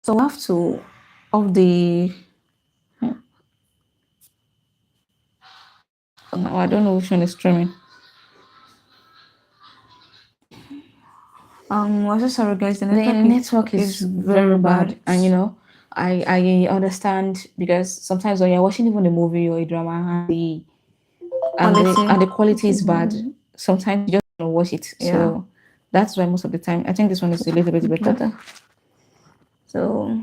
So I have to of the no, I don't know which one is streaming. I'm so sorry guys, the The network network is is very very bad. bad, and I understand because sometimes when you're watching even a movie or a drama and Quality. the quality is bad, sometimes you just want to watch it. Yeah. So that's why most of the time I think this one is a little bit better. Better. So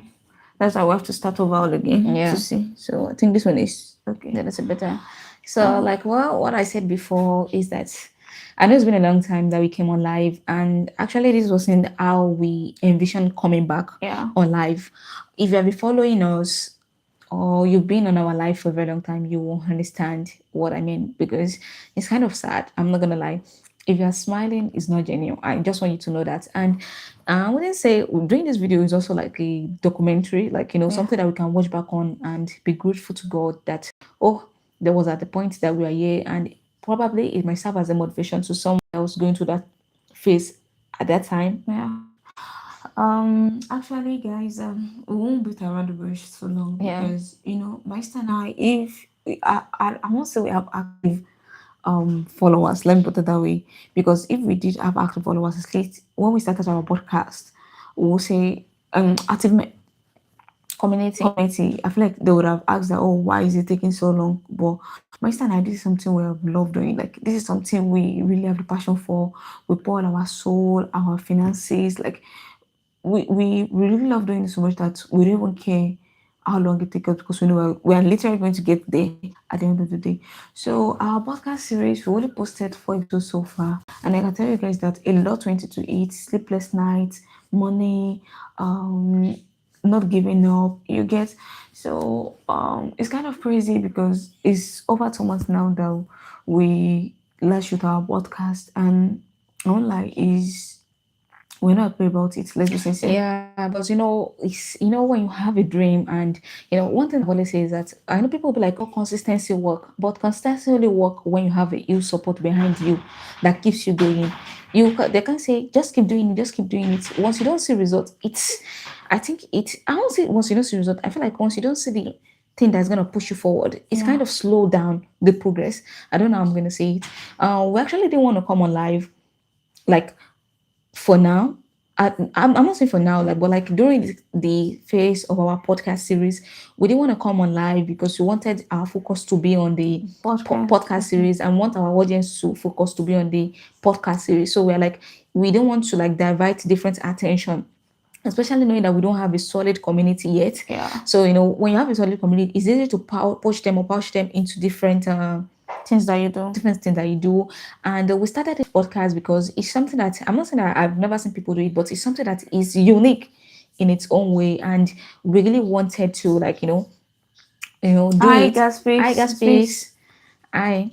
that's why we have to start over all again to Yeah, see. So I think this one is okay. that is a better. So like what I said before is that I know it's been a long time that we came on live, and actually this wasn't how we envisioned coming back Yeah. on live. If you have been following us or you've been on our life for a very long time, you will understand what I mean because it's kind of sad. I'm not gonna lie. If you're smiling, it's not genuine. I just want you to know that. And I wouldn't say doing this video is also like a documentary, like Yeah. something that we can watch back on and be grateful to God that oh, there was at the point that we are here, and probably it might serve as a motivation to someone else going through that phase at that time. Yeah. Actually, guys, we won't beat around the bush so long Yeah. because my sister and I, if I won't say we have active followers. Let me put it that way, because if we did have active followers, at least when we started our podcast, we will say active community. I feel like they would have asked that, oh, why is it taking so long? But my sister and I, this is something we have loved doing. Like this is something we really have the passion for. We pour all our soul, our finances, like we really love doing it so much that we don't even care how long it takes us because we know we are literally going to get there at the end of the day. So our podcast series, we only posted 4 episodes so far, and I can tell you guys that a lot went into it: sleepless nights, money, um, not giving up. You get so it's kind of crazy because it's over 2 months now that we last shoot our podcast, and I won't lie, is we're not happy about it. Let's be sincere. Yeah, but it's when you have a dream, and one thing I always say is that I know people will be like, "Oh, consistency work," but consistency only work when you have a huge support behind you that keeps you going. They can say, "Just keep doing it, just keep doing it." Once you don't see results, I think it. I don't say once you don't see result. I feel like once you don't see the thing that's gonna push you forward, it's Yeah. kind of slow down the progress. I don't know how I'm gonna say it. We actually didn't want to come on live, like for now. I'm not saying for now, like, but like during the phase of our podcast series, we didn't want to come on live because we wanted our focus to be on the Podcast. podcast series and want our audience to focus to be on the podcast series. So we're like, we don't want to like divert different attention, especially knowing that we don't have a solid community yet. Yeah. So when you have a solid community, it's easy to push them into different Things that you do. different things that you do. And we started this podcast because it's something that I'm not saying that I've never seen people do it, but it's something that is unique in its own way. And we really wanted to like, do I it. got I got space. Space. space. I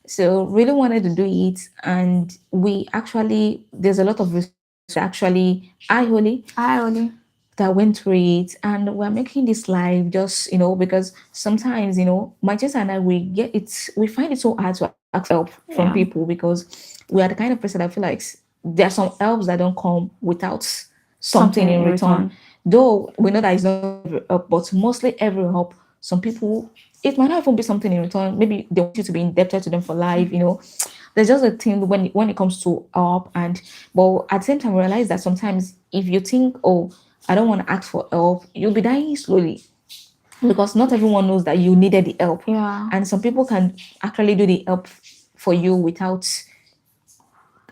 so really wanted to do it. And we actually there's a lot of research actually I only I only. that went through it, and we're making this live just because sometimes my sister and I we find it so hard to ask help from Yeah. people because we are the kind of person that feel like there are some helps that don't come without something Something in in return. return. Though we know that it's not every help, but mostly every help, some people, it might not even be something in return. Maybe they want you to be indebted to them for life. There's just a thing when it comes to help. And but at the same time, realize that sometimes if you think, oh, I don't want to ask for help, you'll be dying slowly because not everyone knows that you needed the help. Yeah. And some people can actually do the help for you without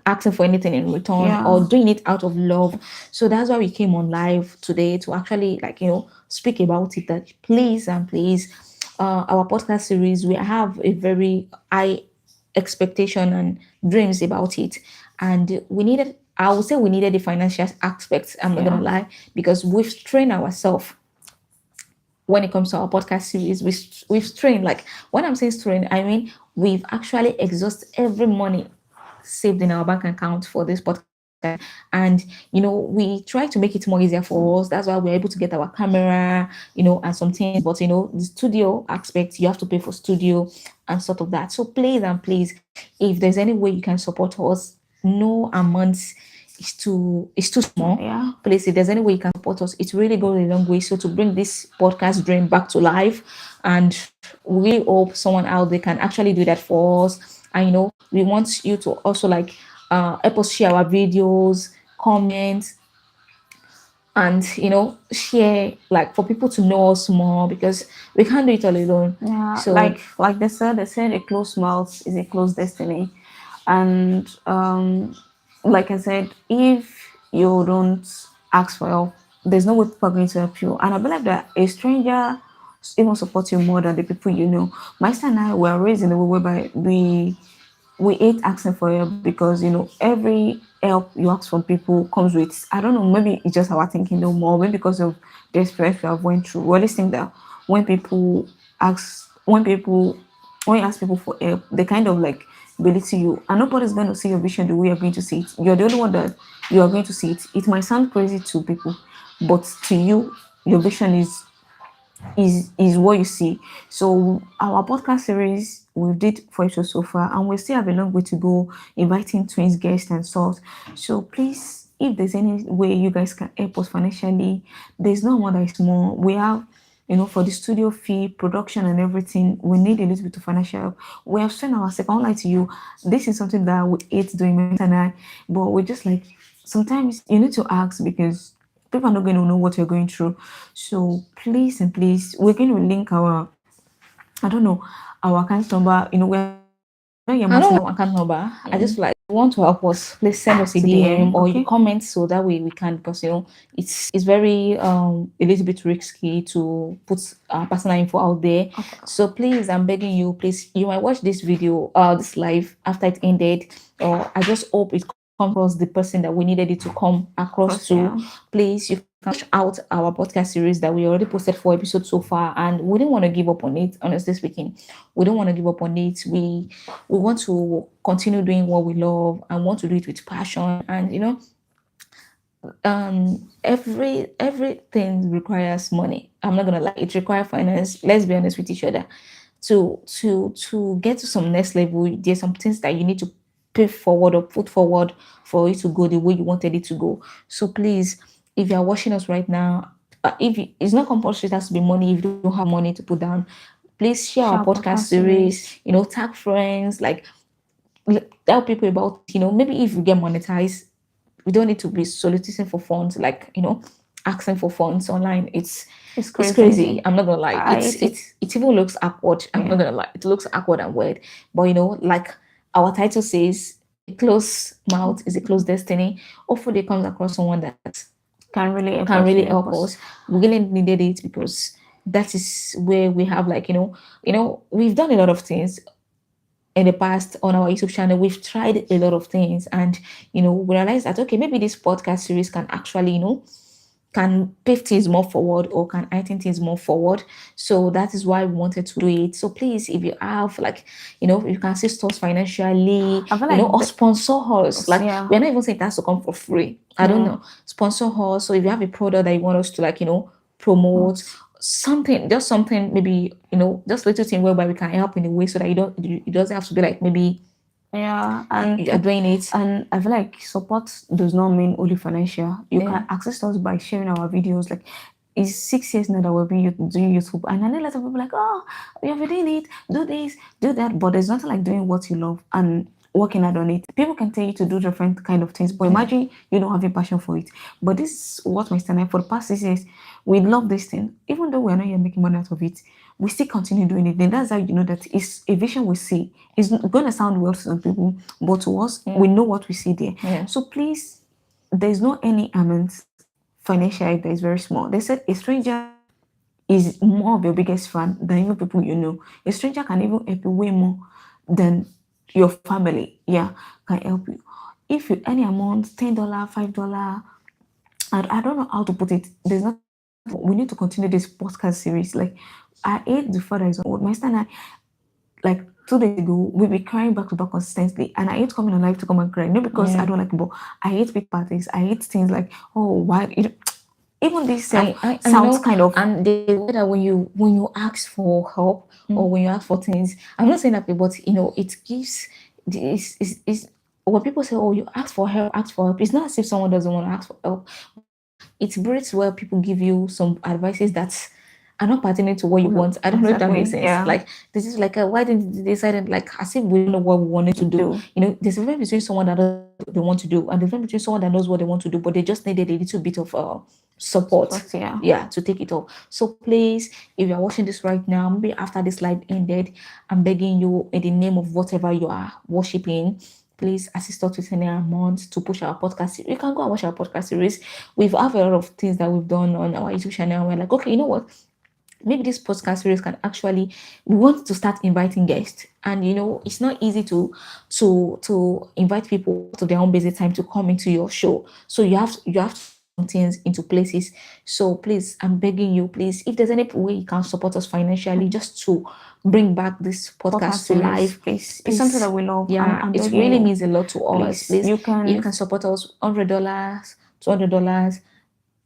asking for anything in return or Yeah. doing it out of love. So that's why we came on live today to actually like speak about it, that please and please, our podcast series, we have a very high expectation and dreams about it, and we needed, I would say we needed the financial aspects, I'm not gonna Yeah. lie, because we've trained ourselves when it comes to our podcast series. We've strained, like when I'm saying strain, I mean we've actually exhausted every money saved in our bank account for this podcast. And we try to make it more easier for us. That's why we're able to get our camera, and some things. But the studio aspect, you have to pay for studio and sort of that. So please and please, if there's any way you can support us, no amount is too small. Yeah. Please, if there's any way you can support us, it really goes a long way. So to bring this podcast dream back to life, and we hope someone out there can actually do that for us. And we want you to also like help us share our videos, comment, and share, like, for people to know us more, because we can't do it all alone. Yeah, So like they said a closed mouth is a closed destiny. And like I said, if you don't ask for help, there's no way people are going to help you. And I believe that a stranger even supports you more than the people you know. My sister and I were raised in a way whereby we hate asking for help, because every help you ask from people comes with, I don't know, maybe it's just our thinking no more, maybe because of the experience we have went through. We always think that when people when you ask people for help, they kind of like belittle you, and nobody's going to see your vision the way you're going to see it. You're the only one that you are going to see it. It might sound crazy to people, but to you, your vision is what you see. So our podcast series we did for episodes so far, and we still have a long way to go, inviting twins, guests, and sort. So please, if there's any way you guys can help us financially, there's no one that is small. We have, for the studio fee, production, and everything, we need a little bit of financial help. We have spent ourselves. I won't lie to you, this is something that we hate doing, my friends and I, but we're just like, sometimes you need to ask, because people are not going to know what you're going through. So please and please, we're going to link our, I don't know, our account number. We're not your I don't massive want account number. I just like want to help us. Please send us a to the DM, end. or you Okay. comment, so that way we can, because it's very a little bit risky to put personal info out there. So please, I'm begging you, please, you might watch this video, this live after it ended, or I just hope it comes across the person that we needed it to come across Course, to. yeah. Please, you can check out our podcast series that we already posted 4 episodes so far, and we didn't want to give up on it. Honestly speaking, we don't want to give up on it. We want to continue doing what we love and want to do it with passion. And everything requires money. I'm not gonna lie, it requires finance. Let's be honest with each other. To get to some next level, there's some things that you need to pay forward or put forward for it to go the way you wanted it to go. So please, if you're watching us right now, it's not compulsory, it has to be money. If you don't have money to put down, please share our Share podcast podcast series, series. tag friends, like, tell people about, maybe if you get monetized, we don't need to be soliciting for funds, like, asking for funds online. It's It's crazy. crazy. I'm not gonna lie. I It's hate it. it's it even looks awkward. I'm not Yeah. gonna lie. It looks awkward and weird. But like our title says, a closed mouth is a closed destiny. Hopefully, it comes across someone that Can really help can us. really Really help help us. us. We really needed it, because that is where we have, like, we've done a lot of things in the past on our YouTube channel. We've tried a lot of things, and we realized that, okay, maybe this podcast series can actually, can pave things more forward, or can heighten things more forward. So that is why we wanted to do it. So please, if you have, like, if you can assist us financially, I feel like or sponsor us. Like, yeah, we're not even saying it has to come for free. I don't yeah. know. Sponsor us. So if you have a product that you want us to, like, promote But something, just something, maybe, just little thing whereby we can help in a way, so that it doesn't have to be like, maybe yeah, you're doing it. and I feel like support does not mean only financial. You Yeah. can access us by sharing our videos. Like, it's 6 years now that we've been doing YouTube, and I know a lot of people like, oh, we have been doing it, do this, do that, but there's nothing like doing what you love and working hard on it. People can tell you to do different kind of things, but imagine you don't have a passion for it. But this is what my stand for the past 6 years. We love this thing, even though we're not yet making money out of it. We still continue doing it. Then that's how you know that it's a vision we see. It's going to sound weird to some people, but to us, we know what we see there. Yeah. So please, there's no any amount financial that is very small. They said a stranger is more of your biggest fan than even people you know. A stranger can even help you way more than your family. Yeah, can help you. If you any amount, $10, $5, I don't know how to put it. There's not. We need to continue this podcast series. Like, I hate the father is old. My sister and I, like 2 days ago, we be crying back to back consistently, and I hate coming on live to come and cry. Not because I Yeah. don't like it, but I hate big parties. I hate things like, oh, why? Even this self I sounds kind of. and the way that when you ask for help, or when you ask for things, I'm not saying that, but it gives, it's when people say, "Oh, you ask for help," it's not as if someone doesn't want to ask for help, but it breeds where people give you some advices that are not pertinent to what you want. I don't know if that makes Exactly. sense. Yeah. Like this is like, why didn't they decide it? Like as if we don't know what we wanted to do. Do. You know, there's a difference between someone that does what they want to do and the difference between someone that knows what they want to do, but they just needed a little bit of support. But yeah. Yeah, to take it off. So please, if you're watching this right now, maybe after this live ended, I'm begging you in the name of whatever you are worshiping, please assist us with any amount to push our podcast. You can go and watch our podcast series. We've have a lot of things that we've done on our YouTube channel. We're like, okay, you know what? Maybe this podcast series can actually, we want to start inviting guests, and you know it's not easy to invite people to their own busy time to come into your show, so you have to put some things into places. So please, I'm begging you, please, if there's any way you can support us financially just to bring back this Podcast podcast to series, life, please. It's something please. that we love. Yeah, I'm it begging really you. means a lot to us. Please. Please, You if you can can support us $100, $200,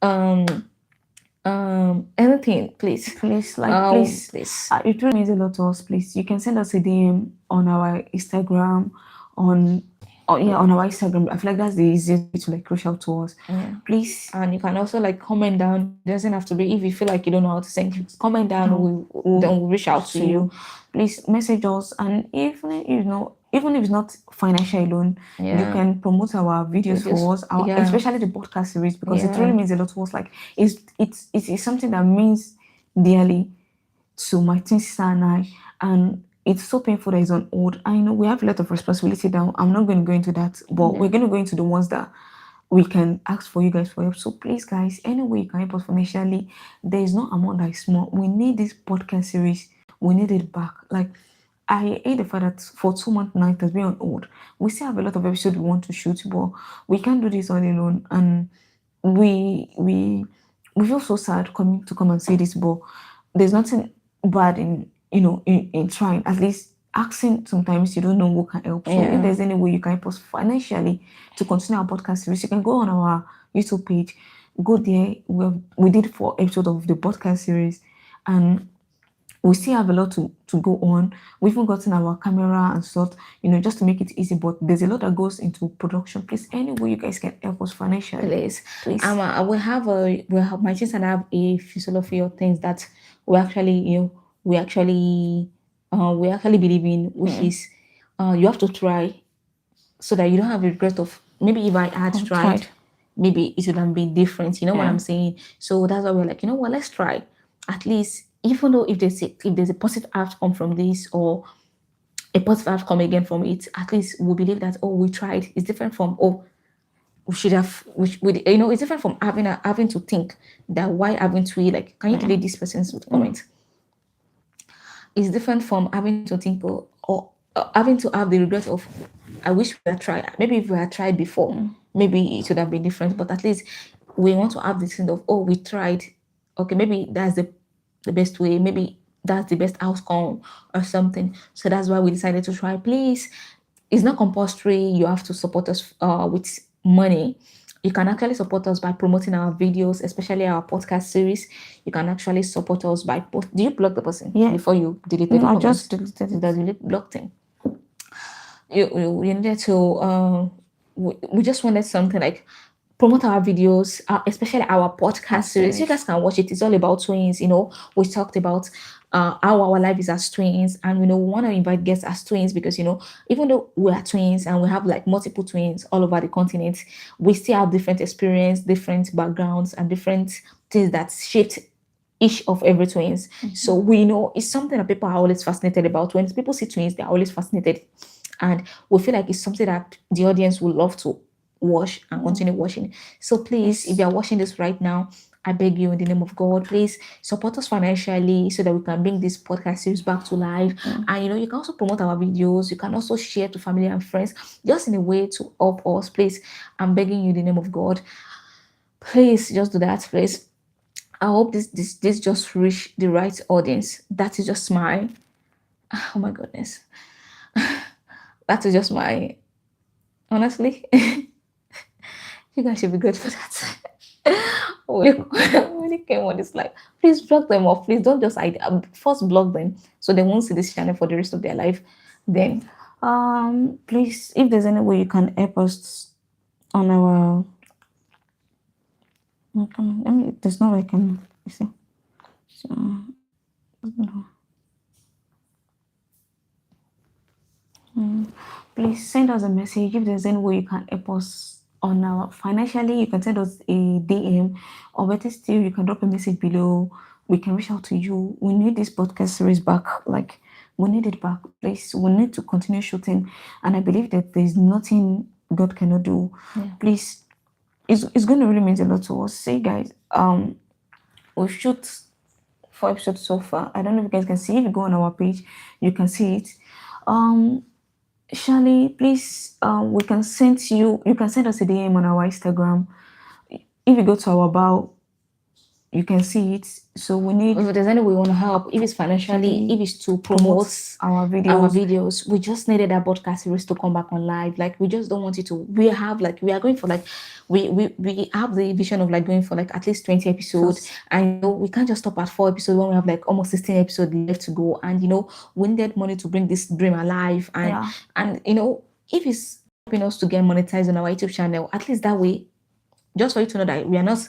um anything, please. please, like, please, Please. it really means a lot to us. Please, you can send us a DM on our Instagram, on yeah, on our Instagram. I feel like that's the easiest way to like reach out to us. Yeah. Please, And you can also like comment down. It doesn't have to be, if you feel like you don't know how to send, comment down. no, Then we'll reach out to to you. you. Please message us, and even if it's not financial alone, you Yeah. can promote our videos Just for us, our yeah. especially the podcast series, because it Yeah. really means a lot to us. Like it's something that means dearly to my twin sister and I, and it's so painful that it's on hold. I know we have a lot of responsibility now. I'm not going to go into that, but we're Yeah. going to go into the ones that we can ask for you guys for help. So please, guys, any way you can help us financially, there is no amount that is small. We need this podcast series. We need it back. Like I hate the fact that for 2 months now it has been on hold. We still have a lot of episodes we want to shoot, but we can't do this all alone. And we we we feel so sad coming to come and say this, but there's nothing bad in in trying. At least asking, sometimes you don't know who can help. So if Yeah. there's any way you can help us financially to continue our podcast series, you can go on our YouTube page, go there. We did 4 episodes of the podcast series, and we still have a lot to go on. We've even gotten our camera and stuff, just to make it easy. But there's a lot that goes into production. Please, any way you guys can help us financially, Please. please. My sister and I have a philosophy of things that we actually, we actually believe in, which is, you have to try so that you don't have regret of, maybe if I had tried, Tried. maybe it would have been different. You know what Yeah. I'm saying? So that's why we're like, you know what, let's try. At least, even though if there's a positive outcome from this, or a positive outcome again from it, at least we believe that, oh, we tried. It's different from, oh, we should have, it's different from having to think that, why haven't we, like, can you delete this person's comment? It's different from having to think, or having to have the regret of, I wish we had tried. Maybe if we had tried before, maybe it would have been different. But at least we want to have this thing of, oh, we tried. Okay, maybe that's the best way. Maybe that's the best outcome or something. So that's why we decided to try. Please, it's not compulsory. You have to support us with money. You can actually support us by promoting our videos, especially our podcast series. You can actually support us by post. Do you block the person Yeah. before you deleted the No, I comments? just deleted it. The blocked him. You needed to. We just wanted something like promote our videos, especially our podcast series. You guys can watch it. It's all about twins. We talked about how our life is as twins, and we want to invite guests as twins, because even though we are twins and we have like multiple twins all over the continent, we still have different experience, different backgrounds, and different things that shaped each of every twins. So we know it's something that people are always fascinated about. When people see twins, they're always fascinated, and we feel like it's something that the audience would love to watch and continue watching. So please, if you are watching this right now, I beg you in the name of God, please support us financially so that we can bring this podcast series back to life. And you can also promote our videos. You can also share to family and friends, just in a way to help us. Please, I'm begging you in the name of God. Please just do that, please. I hope this just reach the right audience. That is just my, oh my goodness. That is just my, honestly. You guys should be good for that. When it came on this, like, please block them off. Please don't just first block them so they won't see this channel for the rest of their life. Then Please, if there's any way you can help us on our, I mean, there's no way I can, you see. So, no. Please send us a message if there's any way you can help us on our financially. You can send us a DM, or better still, you can drop a message below. We can reach out to you. We need this podcast series back. Like, we need it back, please. We need to continue shooting, and I believe that there's nothing God cannot do. Yeah. Please, it's going to really mean a lot to us. See, guys, we've shot 4 episodes so far. I don't know if you guys can see. If you go on our page, you can see it. Um, Shirley, please, we can send you. You can send us a DM on our Instagram. If you go to our bio, you can see it. So we need If there's any way we want to help, if it's financially, if it's to promote our our videos. videos, we just needed that podcast series to come back on live. Like we just don't want it to. We are going for like we have the vision of like going for like at least 20 episodes, and we can't just stop at 4 episodes when we have like almost 16 episodes left to go. And we needed money to bring this dream alive. And Yeah. and if it's helping us to get monetized on our YouTube channel, at least that way, just for you to know that we are not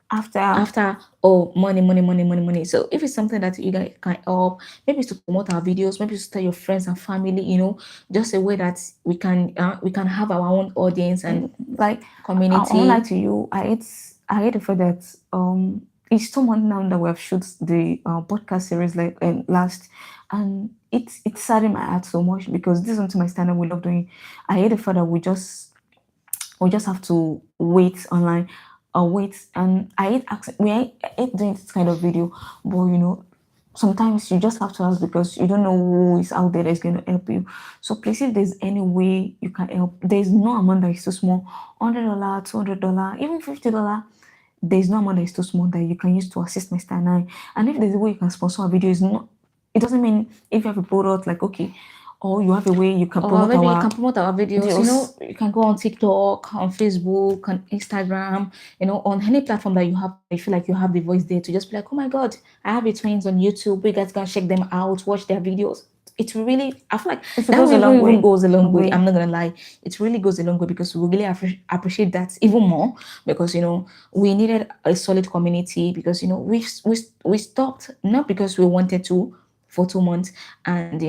after money. So if it's something that you guys can help, maybe it's to promote our videos, maybe it's to tell your friends and family, just a way that we can have our own audience and like community. I won't lie to you. I hate the fact that it's 2 months now that we have shot the podcast series like last, and it's saddened my heart so much because this is something my standard we love doing. I hate the fact that we just have to wait online or wait, and I hate doing this kind of video, but sometimes you just have to ask because you don't know who is out there that's going to help you. So please, if there's any way you can help, there's no amount that is too small. $100, $200, even $50. There's no amount that is too small that you can use to assist Mr. Nine. And if there's a way you can sponsor a video, it doesn't mean if you have a product like okay, or you have a way you can Or promote maybe you our can promote our videos. You can go on TikTok, on Facebook, on Instagram, on any platform that you have. You feel like you have the voice there to just be like, oh my God, I have your twins on YouTube. You guys can check them out, watch their videos. It really, I feel like that goes a long really way. goes a long way. I'm not gonna lie, it really goes a long way because we really appreciate that even more because we needed a solid community because we stopped not because we wanted to for 2 months and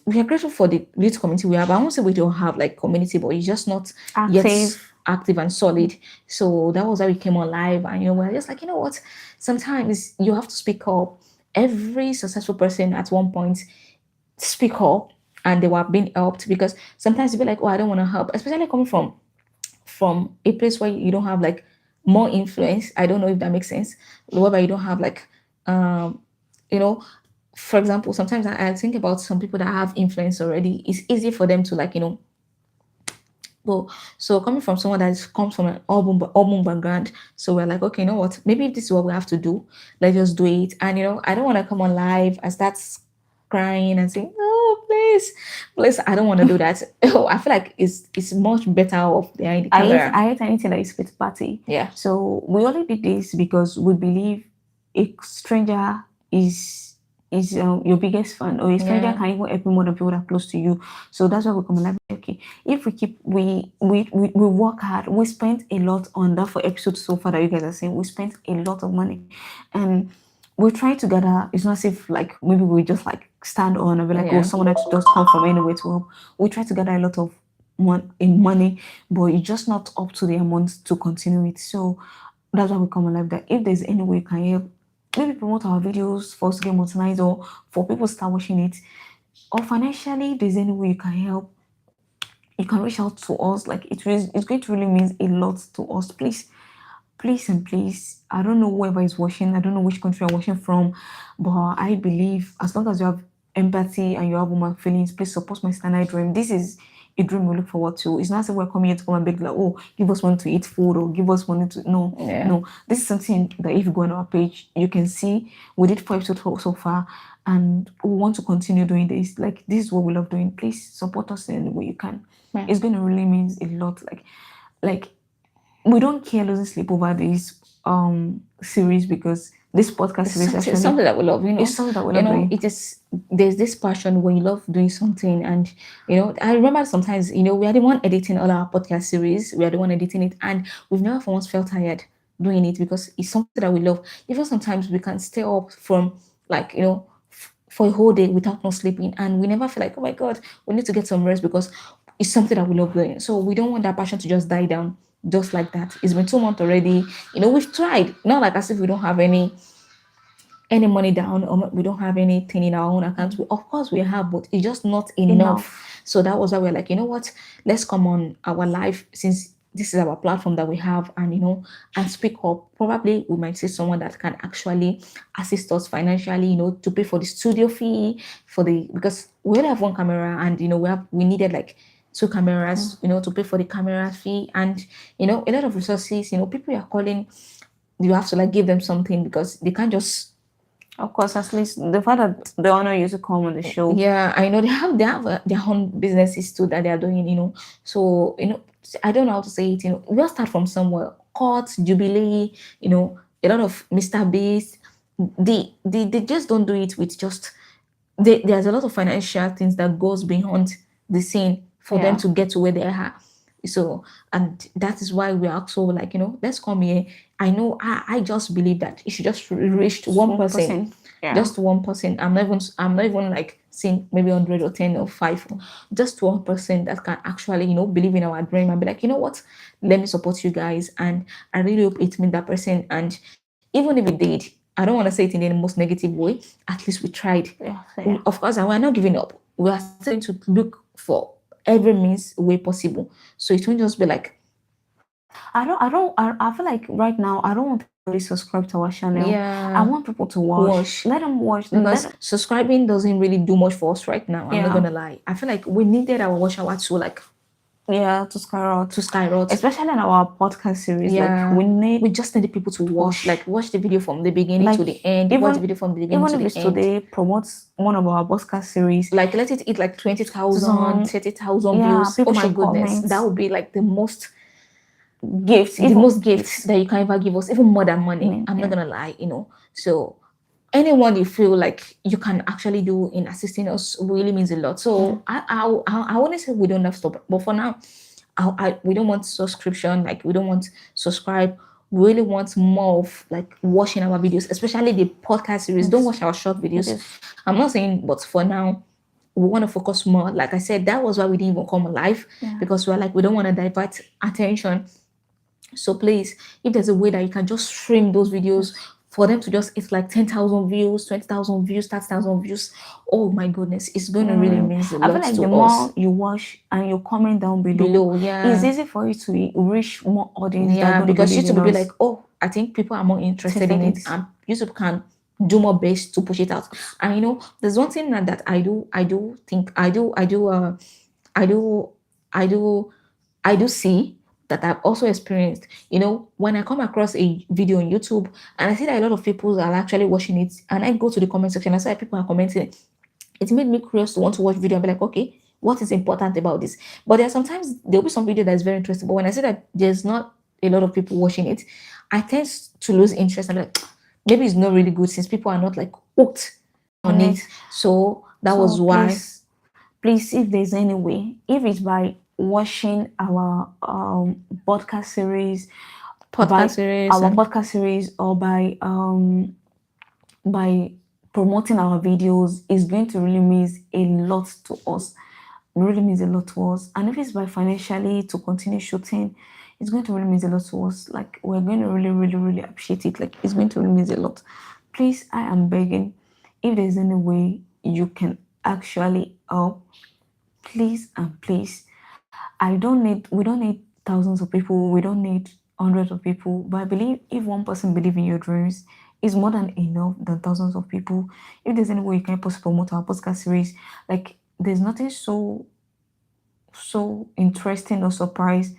we are grateful for the youth community we have. I won't say we don't have like community, but it's just not yet active. active and solid. So that was how we came on live, and we're just like, what? Sometimes you have to speak up. Every successful person at one point speak up, and they were being helped because sometimes you be like, oh, I don't want to help, especially coming from a place where you don't have like more influence. I don't know if that makes sense. Whereby you don't have like you know for example, sometimes I think about some people that have influence already. It's easy for them to like go. So coming from someone comes from an urban background, so we're like, okay, you know what, maybe if this is what we have to do, let's just do it. And I don't want to come on live and start crying and saying, oh, please, I don't want to do that. I feel like it's much better off behind the camera. I hate anything that is fit party. Yeah. So we only did this because we believe a stranger is your biggest fan, or a stranger Yeah. can even help you more than people that are close to you. So that's why we come alive. Okay, if we work hard, we spent a lot on that for episodes so far that you guys are saying. We spent a lot of money, and we try to gather. It's not as if like maybe we just like stand on and be like, Yeah. oh, someone else just come from anywhere to help. We try to gather a lot of money, but it's just not up to the amount to continue it. So that's why we come alive. That if there's any way you can help, maybe promote our videos for us to get monetized, or for people to start watching it, or financially, if there's any way you can help, you can reach out to us. Like it's going to really mean a lot to us. Please and please, I don't know whoever is watching, I don't know which country you're watching from, but I believe as long as you have empathy and you have human feelings, please support my standard dream. This is a dream we look forward to. It's not as if we're coming here to come and beg like, oh, give us money to eat food or give us money to no. Yeah. No. This is something that if you go on our page, you can see we did 4 episodes so far, and we want to continue doing this. Like this is what we love doing. Please support us in any way you can. Yeah. It's gonna really mean a lot. Like we don't care losing sleep over this. series because this podcast series It's actually something that we love, is something that we love doing. it is, there's this passion when you love doing something. And I remember sometimes, we are the one editing all our podcast series, we are the one editing it, and we've never for once felt tired doing it because it's something that we love. Even sometimes we can stay up from, like, for a whole day without not sleeping, and we never feel like, oh my god, we need to get some rest because it's something that we love doing. So we don't want that passion to just die down just like that. It's been 2 months already. We've tried, not like as if we don't have any money down, or we don't have anything in our own accounts. Of course we have, but it's just not enough. Enough. So that was why we're like, you know what, let's come on our live, since this is our platform that we have, and and speak up. Probably we might see someone that can actually assist us financially, to pay for the studio fee, because we only have one camera, and we needed like two cameras, to pay for the camera fee, and a lot of resources. People are calling, you have to like give them something because they can't just. Of course, at least the fact that they honor you to come on the show. Yeah, I know they have their own businesses too that they are doing. So I don't know how to say it. We all start from somewhere. Court, Jubilee, a lot of Mr. Beast. They just don't do it with just. There's a lot of financial things that goes beyond the scene for them Yeah. to get to where they are. So, and that is why we are also like, let's come here. I know, I just believe that it should just reach 1%. 1%. Yeah. Just 1%. I'm not even like saying maybe 100 or 10 or 5. Just 1% that can actually, believe in our dream and be like, you know what, let me support you guys. And I really hope it means that person. And even if it did, I don't want to say it in the most negative way. At least we tried. Yeah. Yeah. Of course, and we're not giving up. We are starting to look for every means way possible. So it won't just be like, I feel like right now I don't want people to really subscribe to our channel. yeah, I want people to watch. watch. Let them watch. Because subscribing doesn't really do much for us right now. I'm not Yeah. gonna lie. I feel like we needed our watch hour to like Yeah, to skyrocket. to skyrocket. Especially in our podcast series. Yeah. Like We just need people to watch. Like watch the video from the beginning Like, to the end. even- Watch the video from the beginning even to if the it's end. today promotes one of our podcast series. Like let it hit like 20,000, Some- 30,000 yeah, views. people Oh my should goodness, comment. that would be like the most Gifts. the most gifts that you can ever give us, even more than money. I'm not Yeah. gonna lie, So anyone you feel like you can actually do in assisting us really means a lot. So I wouldn't say we don't have stop, but for now, we don't want subscription. Like we don't want subscribe. We really want more of like watching our videos, especially the podcast series. Don't watch our short videos. Yes. I'm not saying, but for now, we want to focus more. Like I said, that was why we didn't even come live, Yeah. because we're like, we don't want to divert attention. So please, if there's a way that you can just stream those videos for them to just, it's like 10,000 views, 20,000 views, 30,000 views. Oh my goodness, it's going to really mean a I feel lot like to the us. more you watch and you comment down below, Yeah. it's easy for you to reach more audience. Yeah, that because YouTube will be us. like, oh, I think people are more interested in it, and YouTube can do more best to push it out. And there's one thing that I do see that I've also experienced. When I come across a video on YouTube and I see that a lot of people are actually watching it, and I go to the comment section, I see that people are commenting, it made me curious to want to watch video and be like, okay, what is important about this? But sometimes there'll be some video that is very interesting, but when I see that there's not a lot of people watching it, I tend to lose interest and be like, maybe it's not really good since people are not like hooked on it. So that was why. Please, if there's any way, if it's by watching our podcast series, Our podcast series, or by promoting our videos, is going to really mean a lot to us. It really means a lot to us. And if it's by financially to continue shooting, it's going to really mean a lot to us. Like, we're going to really, really, really appreciate it. Like, it's going to really mean a lot. Please, I am begging, if there's any way you can actually help, please and please. We don't need thousands of people. We don't need hundreds of people. But I believe if one person believes in your dreams, it's more than enough than thousands of people. If there's any way you can help us promote our podcast series, like, there's nothing so interesting or surprise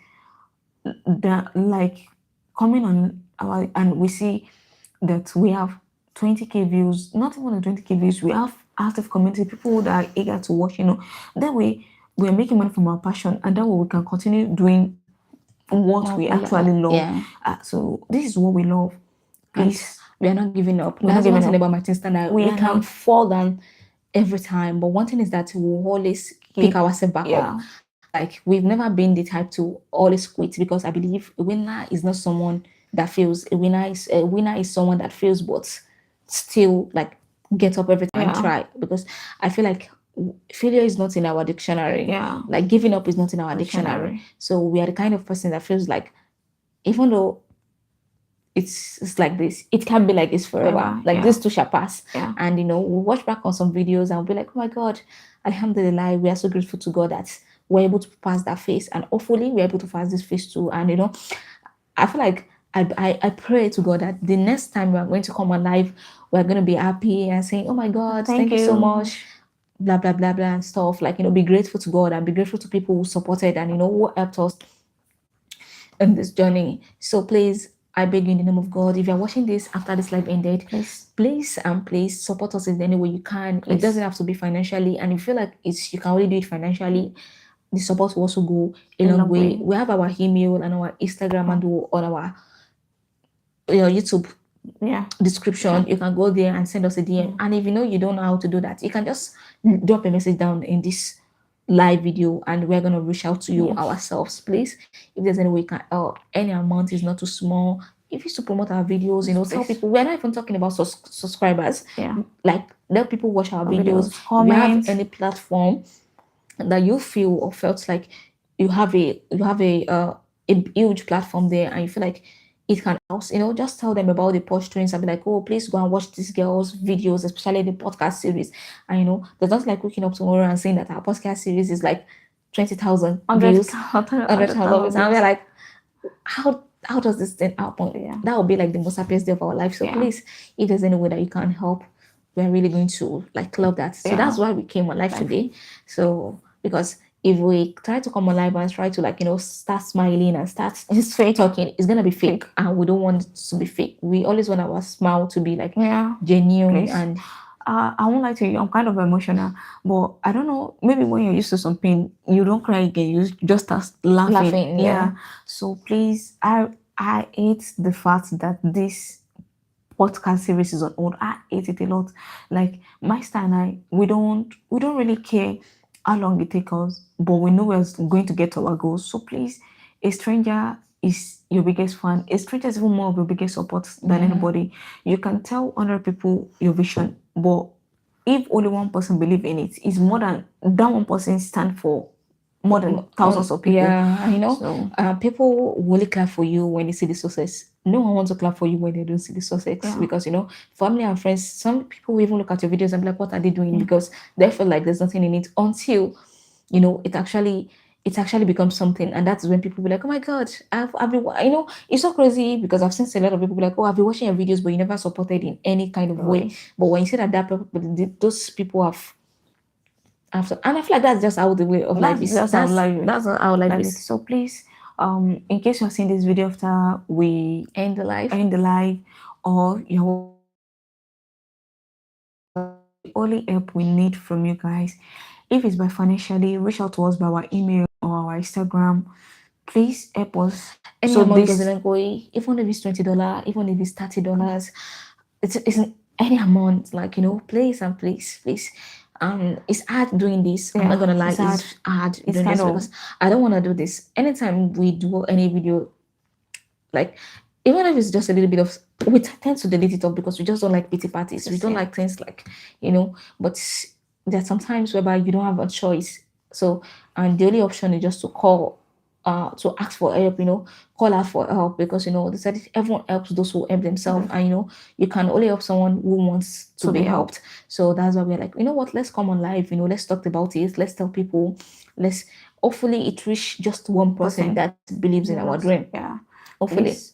that like coming on our, and we see that we have 20k views, not even 20k views, we have active community, people that are eager to watch. That way we're making money from our passion, and that way we can continue doing what Well, we actually love. yeah. So this is what we love. And Please, we are not giving up. we're not That's one giving thing up. about Martin Standard. We We are can not. fall down every time, but one thing is that we'll always pick Keep, ourselves back up. yeah, Like we've never been the type to always quit, because I believe a winner is not someone that fails. A winner is someone that fails but still like get up every time and yeah, try. Because I feel like failure is not in our dictionary. yeah. Like giving up is not in our dictionary. Dictionary. So we are the kind of person that feels like even though it's like this, it can be like this forever. Forever. Like Yeah, this too shall pass. yeah. And we'll watch back on some videos and we'll be like, oh my God, Alhamdulillah, we are so grateful to God that we're able to pass that phase. And hopefully we're able to pass this phase too. And I feel like I pray to God that the next time we're going to come alive, we're going to be happy and saying, oh my God, Thank thank you so you. much, blah, blah, blah, blah, and stuff. Like, be grateful to God and be grateful to people who supported and, who helped us in this journey. So please, I beg you in the name of God, if you're watching this after this live ended, Please, please support us in any way you can. It please. doesn't have to be financially, and if you feel like you can only do it financially, the support will also go a long way. We have our email and our Instagram handle on our YouTube Yeah, description. You can go there and send us a DM. And if you don't know how to do that, you can just drop a message down in this live video and we're going to reach out to you ourselves. Please, if there's any way you can help, any amount is not too small. If you to promote our videos, tell people. We're not even talking about subscribers. Yeah. Like, let people watch our videos. If you Comment. have any platform that you feel or felt like you have a huge platform there and you feel like it can help, just tell them about the Posh Twins and be like, oh, please go and watch these girls' videos, especially the podcast series. And there's not like waking up tomorrow and saying that our podcast series is like 20,000 views, 100,000 views. And we're like, how does this thing happen? Yeah. That would be like the most happiest day of our life. So please, if there's any way that you can help, we're really going to love that. So that's why we came on live today. So because if we try to come alive and try to start smiling and start talking, it's gonna be fake, and we don't want it to be fake. We always want our smile to be like genuine. Please. And I won't lie to you, I'm kind of emotional, but I don't know, maybe when you're used to some pain, you don't cry again, you just start laughing. Yeah. So please, I hate the fact that this podcast series is on hold. I hate it a lot. Like my star and I, we don't really care how long it takes us, but we know we're going to get to our goals. So please, a stranger is your biggest fan. A stranger is even more of your biggest support than anybody. You can tell 100 people your vision, but if only one person believe in it, it's more than that one person stand for more than thousands of people. Yeah, So, people will only clap for you when they see the success. No one wants to clap for you when they don't see the success. Because family and friends, some people will even look at your videos and be like, what are they doing? Because they feel like there's nothing in it until it actually becomes something. And that's when people be like, oh my God, I've been, it's so crazy, because I've seen a lot of people be like, oh, I've been watching your videos, but you never supported in any kind of way. But when you say that those people have after, and I feel like that's just how the way of life is. That's how life is. So please, in case you're seeing this video after we end the live, or you only help we need from you guys, if it's by financially, reach out to us by our email or our Instagram. Please help us. Any amount doesn't go, even if it's $20, even if it's $30, it's any amount. Like please and please. It's hard doing this. I'm not gonna lie, it's hard doing this because I don't want to do this. Anytime we do any video, like even if it's just a little bit of, we tend to delete it off because we just don't like pity parties. We don't like things like but there's sometimes whereby you don't have a choice. So, and the only option is just to call, to ask for help, call out for help, because they said everyone helps those who help themselves. And you can only help someone who wants to be helped. So that's why we're like, what, let's come on live, let's talk about it, let's tell people, hopefully it reach just one person that believes in our dream. Hopefully. Yes.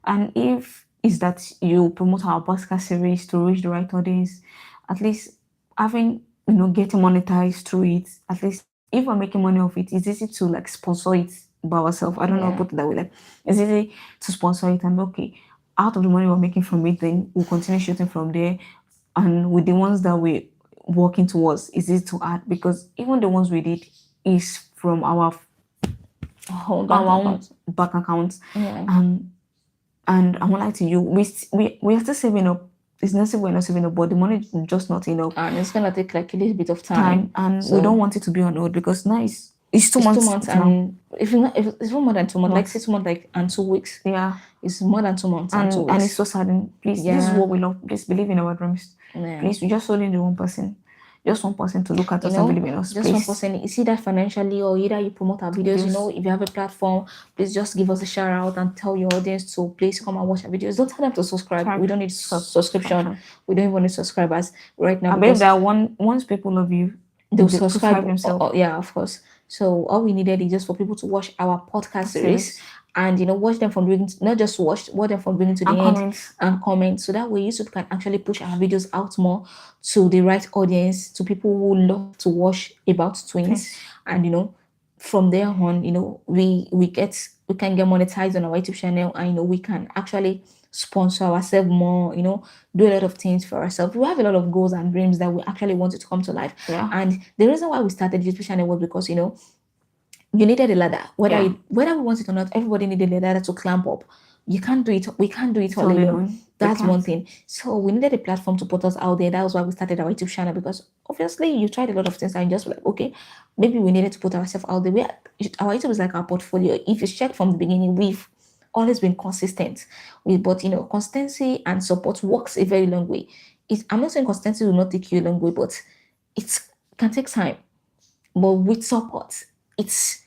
And if it's that you promote our podcast series to reach the right audience, at least having getting monetized through it, at least if we're making money off it, it's easy to sponsor it by ourselves. I don't know how to put it that way. It's easy to sponsor it, and okay, out of the money we're making from it, then we'll continue shooting from there. And with the ones that we're working towards, it's easy to add, because even the ones we did is from our whole bank our own account. bank accounts. Yeah. And I won't lie to you, we are still saving up. It's not say we're not saving up, but the money is just not enough And it's gonna take like a little bit of time, time. and we don't So want it to be on hold because now it's two it's two months months, now. and if it's even more than 2 months, like Months. 6 months, like and 2 weeks. Yeah, It's more than 2 months and two and it's weeks. so saddening. Please, this is Yeah, what we love. Please believe in our dreams. yeah. Please, we just only need one person, just one person to look at You us and know, believe in us. just one Please, person. It's either financially or either you promote our videos. You know, just if you have a platform, please just give us a shout out and tell your audience to please come and watch our videos. Don't tell them to subscribe. We subscribe, don't need subscription. subscription. We don't even need subscribers right now I believe because that once people love you, they'll they subscribe. subscribe themselves. Yeah, of course. So all we needed is just for people to watch our podcast series Series and watch them from beginning, not just watch them from beginning to the and end comments. and comment. So that way YouTube can actually push our videos out more to the right audience, to people who love to watch about twins. Yes. And from there on, we can get monetized on our YouTube channel, and we can actually sponsor ourselves more, do a lot of things for ourselves. We have a lot of goals and dreams that we actually wanted to come to life. Yeah. And the reason why we started YouTube channel was because you needed a ladder. Yeah. Whether we want it or not, everybody needed a ladder to climb up. You can't do it. We can't do it all Totally alone. alone. That's We one can't. thing. So we needed a platform to put us out there. That was why we started our YouTube channel, because obviously you tried a lot of things and just like, okay, maybe we needed to put ourselves out there. Our YouTube is like our portfolio. If you check from the beginning, we've always been consistent. But consistency and support works a very long way. I'm not saying consistency will not take you a long way, but it can take time. But with support, it's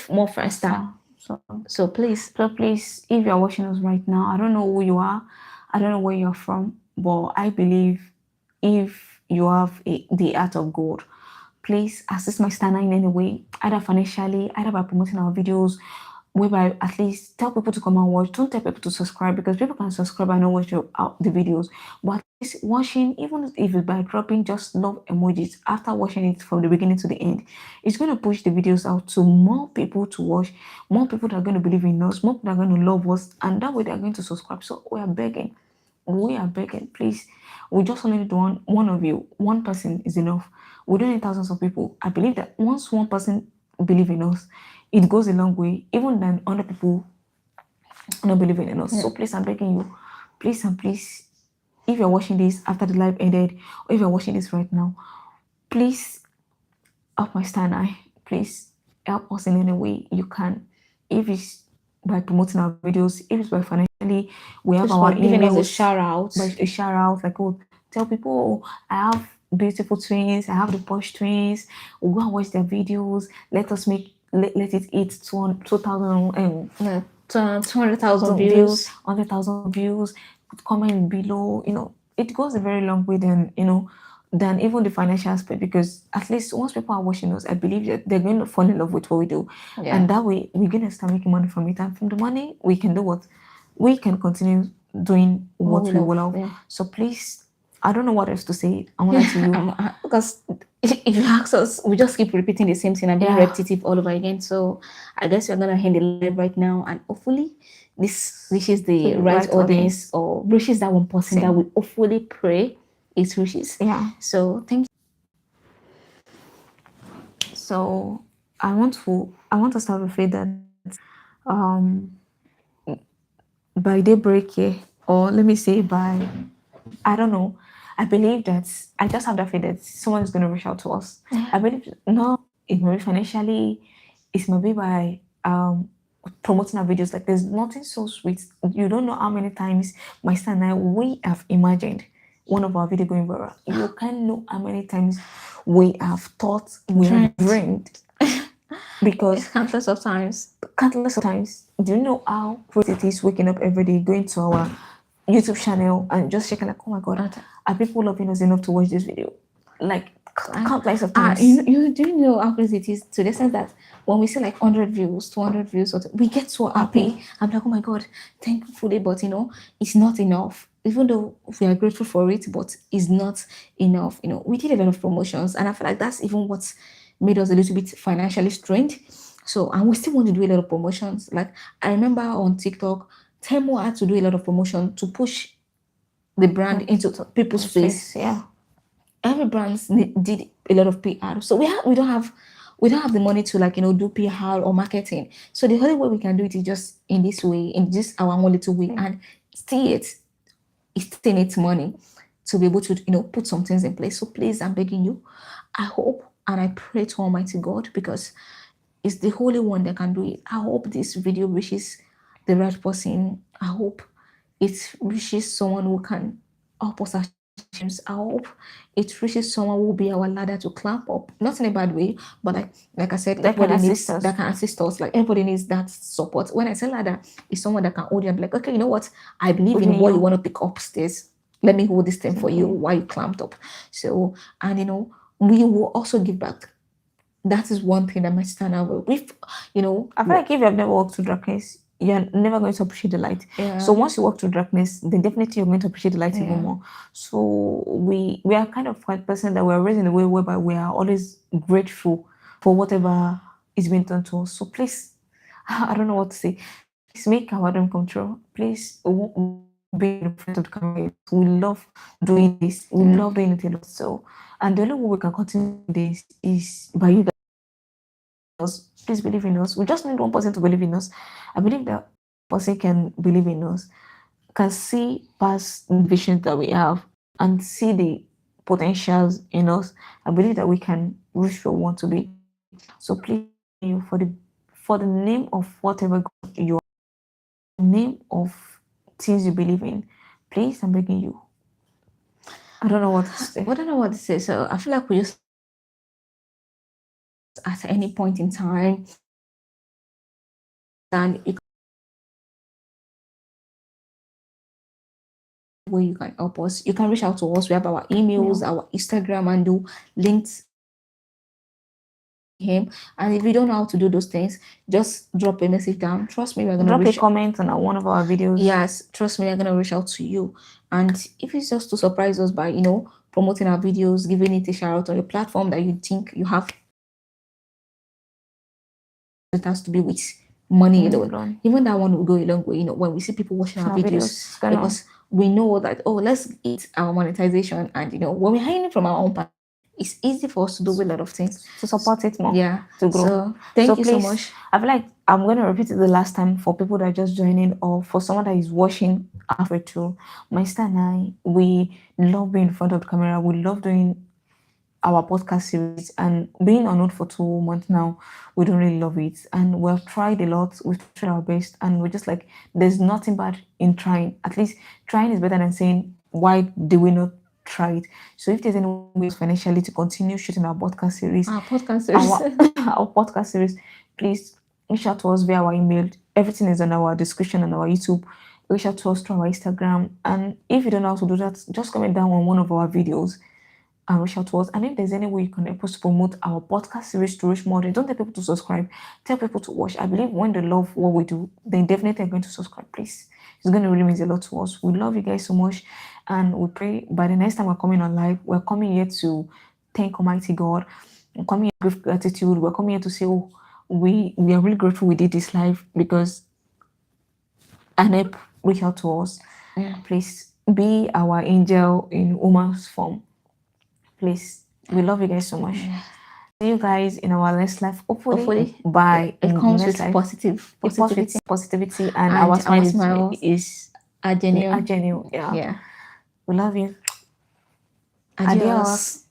more faster. So, So please, so please, if you're watching us right now, I don't know who you are, I don't know where you're from, but I believe if you have the art of God, please assist my stand in any way, either financially, either by promoting our videos, whereby at least tell people to come and watch. Don't tell people to subscribe because people can subscribe and not watch the videos. But at least watching, even if it's by dropping just love emojis after watching it from the beginning to the end, it's going to push the videos out to more people to watch, more people that are going to believe in us, more people that are going to love us, and that way they're going to subscribe. So we are begging. We are begging, please. We just only need one of you. One person is enough. We don't need thousands of people. I believe that once one person believe in us, it goes a long way, even than other people not believing in us. Yeah. So please, I'm begging you, please and please, if you're watching this after the live ended, or if you're watching this right now, please help my stand eye. Please help us in any way you can. If it's by promoting our videos, if it's by financially, we have just our for giving us a emails, shout out. by a shout out, like, oh, tell people, oh, I have beautiful twins, I have the Posh twins, we'll go and watch their videos, let us let it eat 2,000 Yeah, 200,000 views, views. 100,000 views, comment below, it goes a very long way than even the financial aspect, because at least once people are watching us, I believe that they're going to fall in love with what we do. Yeah. And that way we're going to start making money from it. And from the money, we can do what? We can continue doing what we love. Yeah. So please, I don't know what else to say. I want to you. Because if you ask us, we just keep repeating the same thing and being Yeah. repetitive all over again. So I guess we're gonna end the live right now, and hopefully this reaches the right audience, or reaches that one person that we hopefully pray it reaches. Yeah. So thank you. So I want to start with it that um by daybreak here, or let me say by, I don't know, I believe that I just have that faith that someone is going to reach out to us. I believe, no, it may be financially, it may be by promoting our videos. Like, there's nothing so sweet. You don't know how many times my son and I, we have imagined one of our video going viral. You can't know how many times we have thought, we have dreamed. Because Countless of times. do you know how crazy it is waking up every day, going to our YouTube channel and just checking like, oh my god, are people loving us enough to watch this video? Like, countless of times. You do know how crazy it is, to the sense that when we see like 100 views, 200 views, we get so happy. I'm like, oh my god, thankfully, but it's not enough. Even though we are grateful for it, but it's not enough. We did a lot of promotions, and I feel like that's even what's made us a little bit financially strained. So, and we still want to do a lot of promotions. Like, I remember on TikTok, Temu had to do a lot of promotion to push the brand into people's face. Yeah. Every brand did a lot of PR. So we don't we don't have the money to like do PR or marketing. So the only way we can do it is just in this way, in just our own little way, and still it still needs money to be able to put some things in place. So please, I'm begging you, I hope and I pray to Almighty God, because it's the Holy One that can do it. I hope this video reaches the right person. I hope it reaches someone who can help us achieve. I hope it reaches someone who will be our ladder to climb up. Not in a bad way, but like I said, That can everybody assist needs us. that can assist us. Like everybody needs that support. When I say ladder, it's someone that can hold you and be like, okay, you know what? I believe in Believe in what you you. want to pick upstairs. Let me hold this thing for you Okay. while you climbed up. So, and we will also give back. That is one thing that might stand out. If I feel like if you have never walked through darkness, you're never going to appreciate the light. yeah, So once you walk through darkness, then definitely you're going to appreciate the light Yeah. even more. So we are kind of quite person that we're raised in a way whereby we are always grateful for whatever is being done to us. So please, I don't know what to say. Please make our dream come true. Please be in front of the camera. We love doing this. We Yeah. love doing it a lot. So, and the only way we can continue this is by you us. Please believe in us. We just need one person to believe in us. I believe that person can believe in us, can see past visions that we have, and see the potentials in us. I believe that we can reach where we want to be. So please, you for the name of whatever God you are, name of things you believe in, please, I'm begging you. I don't know what to say. I don't know what to say. So I feel like we just at any point in time, and where you can help us. You can reach out to us. We have our emails, Yeah. our Instagram, and do links him. And if you don't know how to do those things, just drop a message down. Trust me, we're gonna Drop a reach. comment on one of our videos. Yes, trust me, we're gonna reach out to you. And if it's just to surprise us by promoting our videos, giving it a shout out on your platform that you think you have, it has to be with money alone. Even that one will go a long way. When we see people watching our videos, because we know that let's get our monetization, and when we're hiring from our own part, it's easy for us to do a lot of things to support it more. Yeah, To grow. So thank you so please, much. I feel like I'm going to repeat it the last time for people that are just joining, or for someone that is watching halfway through. My sister and I, we love being in front of the camera. We love doing our podcast series, and being on it for 2 months now, we don't really love it, and we've tried a lot. We've tried our best, and we're just like, there's nothing bad in trying. At least trying is better than saying, why do we not try it? So if there's any ways financially to continue shooting our podcast series, our podcast series, please reach out to us via our email. Everything is on our description on our YouTube. Reach out to us through our Instagram, and if you don't know how to do that, just comment down on one of our videos and reach out to us. And if there's any way you can help us to promote our podcast series to reach more, then don't tell people to subscribe. Tell people to watch. I believe when they love what we do, they definitely are going to subscribe. Please, it's going to really mean a lot to us. We love you guys so much, and we pray by the next time we're coming on live, we're coming here to thank Almighty God. We're coming here with gratitude. We're coming here to say, oh, we are really grateful we did this live, because and help reach out to us. Yeah. Please be our angel in woman's form. Please, we love you guys so much. See you guys in our next life. Hopefully by it comes with life, positivity, and our smile is a genuine. Yeah. We love you. Adios.